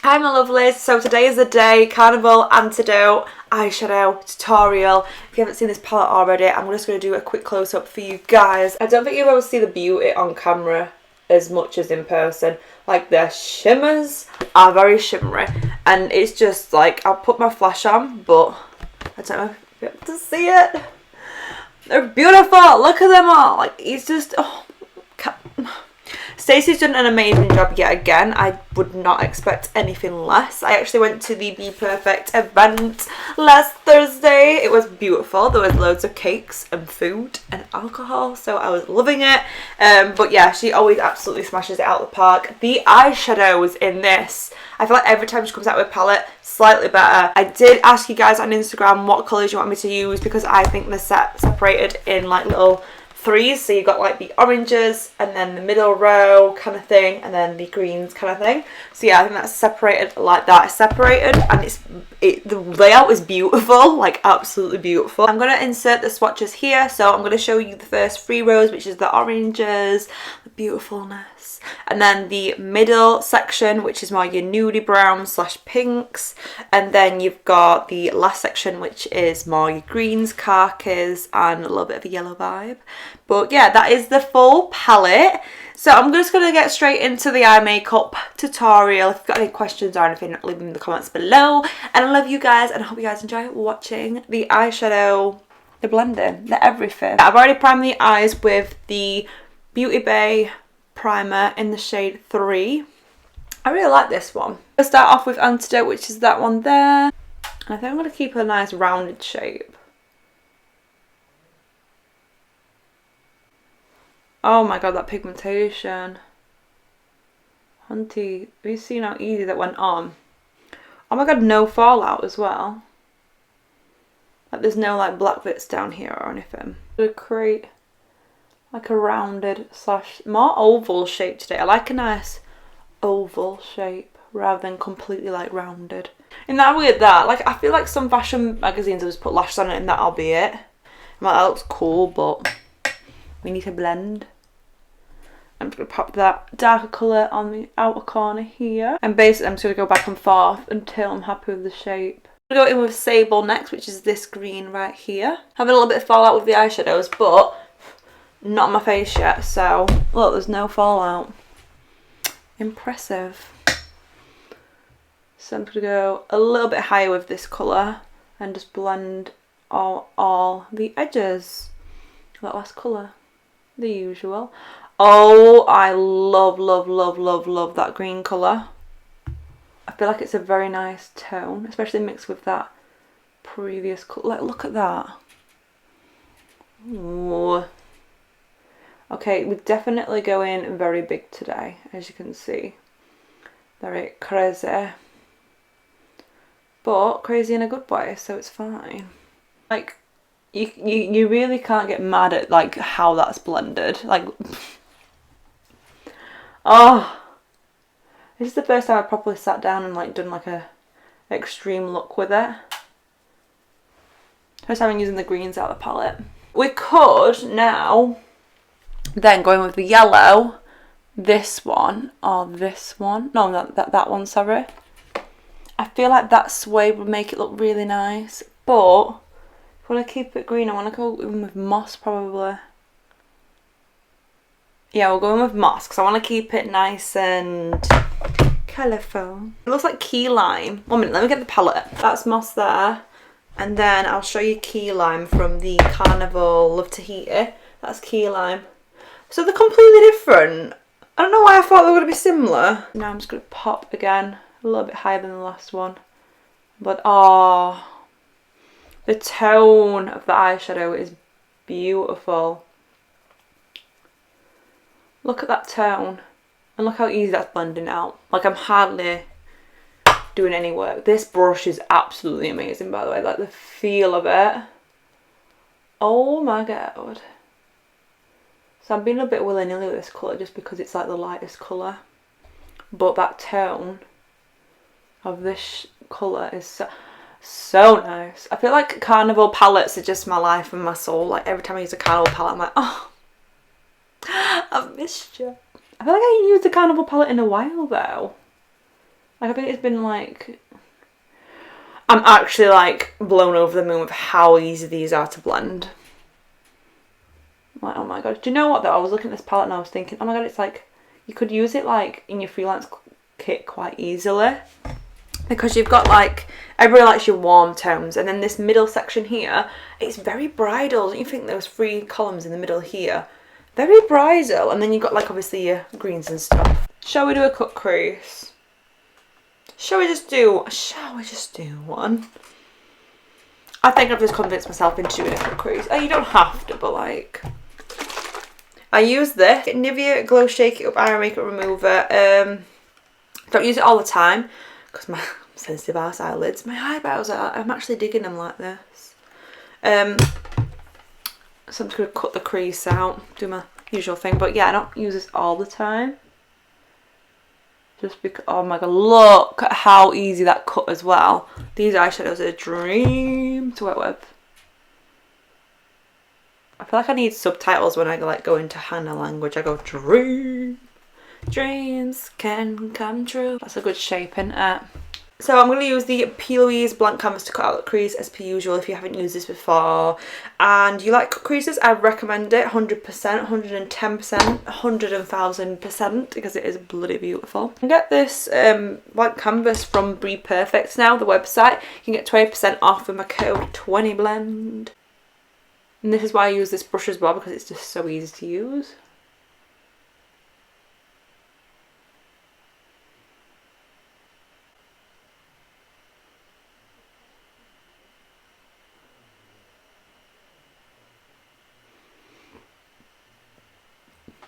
Hi my lovelies, so today is the day, Carnival Antidote eyeshadow tutorial. If you haven't seen this palette already, I'm just going to do a quick close-up for you guys. I don't think you'll ever see the beauty on camera as much as in person. Like, the shimmers are very shimmery, and it's just like, I'll put my flash on, but I don't know if you'll be able to see it. They're beautiful, look at them all. Like, it's just, oh, Stacey's done an amazing job yet again. I would not expect anything less. I actually went to the Be Perfect event last Thursday. It was beautiful. There was loads of cakes and food and alcohol, so I was loving it. But yeah, she always absolutely smashes it out of the park. The eyeshadows in this, I feel like every time she comes out with a palette, slightly better. I did ask you guys on Instagram what colours you want me to use, because I think they're separated in like little threes, so you've got like the oranges and then the middle row kind of thing, and then the greens kind of thing. So yeah, I think that's separated like that. It's separated, and the layout is beautiful, like absolutely beautiful. I'm going to insert the swatches here, so I'm going to show you the first 3 rows, which is the oranges, the beautifulness, and then the middle section, which is more your nudie brown / pinks, and then you've got the last section, which is more your greens, khakis, and a little bit of a yellow vibe. But yeah, that is the full palette. So I'm just going to get straight into the eye makeup tutorial. If you've got any questions or anything, leave them in the comments below. And I love you guys, and I hope you guys enjoy watching the eyeshadow, the blending, the everything. I've already primed the eyes with the Beauty Bay primer in the shade 3. I really like this one. I'll start off with Antidote, which is that one there. And I think I'm going to keep a nice rounded shape. Oh my god, that pigmentation. Hunty, have you seen how easy that went on? Oh my god, no fallout as well. Like, there's no like black bits down here or anything. I'm gonna create like a rounded / more oval shape today. I like a nice oval shape rather than completely like rounded. Isn't that weird that? Like, I feel like some fashion magazines will just put lashes on it and that'll be it. I'm like, that looks cool, but we need to blend. I'm just going to pop that darker colour on the outer corner here. And basically I'm just going to go back and forth until I'm happy with the shape. I'm going to go in with Sable next, which is this green right here. Having a little bit of fallout with the eyeshadows, but not on my face yet. So, look, there's no fallout. Impressive. So I'm going to go a little bit higher with this colour and just blend all the edges. That last colour. The usual. Oh, I love, love, love, love, love that green colour. I feel like it's a very nice tone, especially mixed with that previous colour. Like, look at that. Ooh. Okay, we're definitely going very big today, as you can see. Very crazy. But crazy in a good way, so it's fine. Like, you really can't get mad at like how that's blended. Like, oh, this is the first time I properly sat down and like done like a extreme look with it. First time I'm using the greens out of the palette. We could now then go in with the yellow, this one or this one. No, that one, sorry. I feel like that suede would make it look really nice, but if I want to keep it green, I want to go in with moss probably. Yeah, we'll go in with moss because I want to keep it nice and colourful. It looks like key lime. 1 minute, let me get the palette. That's moss there. And then I'll show you key lime from the Carnival Love Tahiti. That's key lime. So they're completely different. I don't know why I thought they were going to be similar. Now I'm just going to pop again a little bit higher than the last one. But oh, the tone of the eyeshadow is beautiful. Look at that tone. And look how easy that's blending out. Like, I'm hardly doing any work. This brush is absolutely amazing, by the way. Like, the feel of it. Oh my god. So I'm being a bit willy-nilly with this colour just because it's like the lightest colour. But that tone of this colour is so nice. I feel like Carnival palettes are just my life and my soul. Like, every time I use a Carnival palette, I'm like, oh, I've missed you. I feel like I haven't used a Carnival palette in a while though. Like, I think it's been like... I'm actually like blown over the moon with how easy these are to blend. Like, oh my god. Do you know what though? I was looking at this palette and I was thinking, oh my god, it's like, you could use it like in your freelance kit quite easily. Because you've got like, everybody likes your warm tones, and then this middle section here, it's very bridal. Don't you think those 3 columns in the middle here? Very bridal. And then you've got like obviously your greens and stuff. Shall we do a cut crease? Shall we just do one? I think I've just convinced myself into doing a cut crease. Oh, you don't have to, but like... I use this Nivea Glow Shake It Up Eye Makeup Remover. Don't use it all the time because my sensitive ass eyelids, my eyebrows I'm actually digging them like this. So I'm just going to cut the crease out, do my usual thing. But yeah, I don't use this all the time. Just because, oh my god, look at how easy that cut as well. These eyeshadows are a dream to work with. I feel like I need subtitles when I like go into Hannah language. I go, dream, dreams can come true. That's a good shape, isn't it? So I'm going to use the P. Louise blank canvas to cut out the crease as per usual if you haven't used this before. And you like cut creases, I recommend it 100%, 110%, 100,000% because it is bloody beautiful. You can get this blank canvas from Be Perfect now, the website. You can get 20% off with my code 20blend. And this is why I use this brush as well, because it's just so easy to use.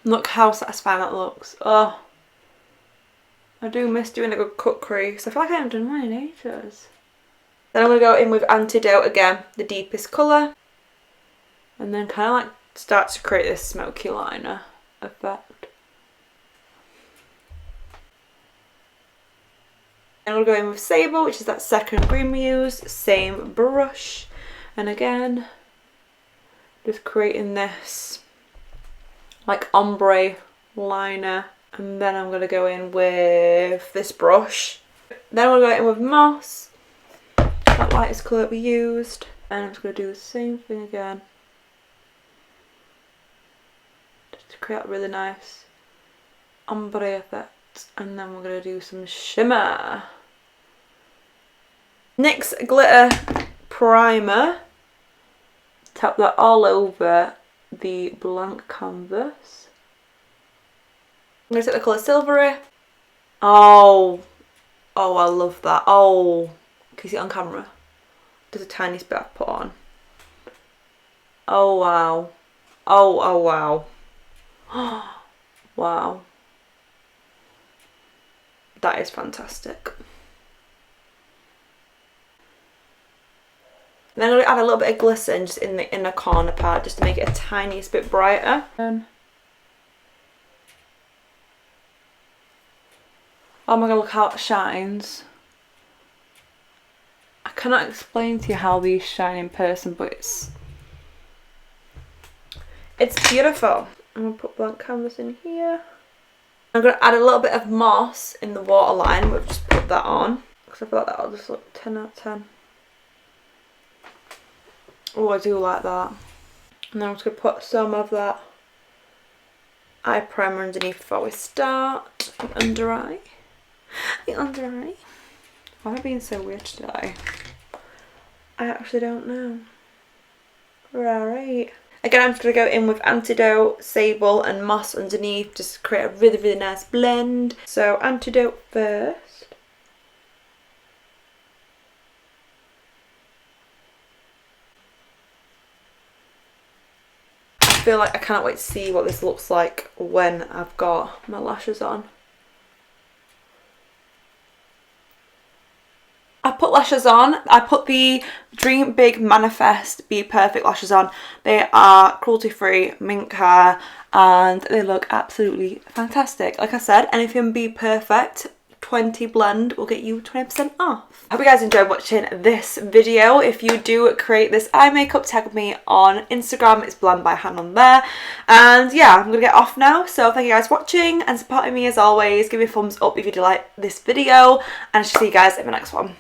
Look how satisfying that looks. Oh, I do miss doing a good cut crease. I feel like I haven't done mine in ages. Then I'm going to go in with Antidote again, the deepest colour. And then kind of like start to create this smoky liner effect. And I'm going to go in with Sable, which is that second green we used. Same brush. And again, just creating this like ombre liner. And then I'm going to go in with this brush. Then I'm going to go in with Moss, that lightest colour that we used. And I'm just going to do the same thing again. Just to create a really nice ombre effect. And then we're going to do some shimmer. NYX Glitter Primer. Tap that all over the blank canvas. I'm going to take the colour Silvery. Oh, I love that. Oh, can you see it on camera? There's a tiny bit I've put on. Oh wow. Oh wow. Wow. That is fantastic. Then I'm going to add a little bit of glisten just in the inner corner part, just to make it a tiniest bit brighter. Oh my god, look how it shines. I cannot explain to you how these shine in person, but it's beautiful. I'm going to put blank canvas in here. I'm going to add a little bit of Moss in the waterline. We've just put that on, because I feel like that'll just look 10 out of 10. Oh, I do like that. And then I'm just going to put some of that eye primer underneath before we start. The under eye. The under eye. Why am I being so weird today? I actually don't know. Right. Again, I'm just going to go in with Antidote, Sable and Moss underneath. Just create a really, really nice blend. So Antidote first. I feel like I cannot wait to see what this looks like when I've got my lashes on. I put lashes on. I put the Dream Big Manifest Be Perfect lashes on. They are cruelty free, mink hair, and they look absolutely fantastic. Like I said, anything Be Perfect, 20 blend will get you 20% off. I hope you guys enjoyed watching this video. If you do create this eye makeup, tag me on Instagram. It's Blendbyhan on there. And yeah, I'm gonna get off now. So thank you guys for watching and supporting me as always. Give me a thumbs up if you did like this video, and I shall see you guys in the next one.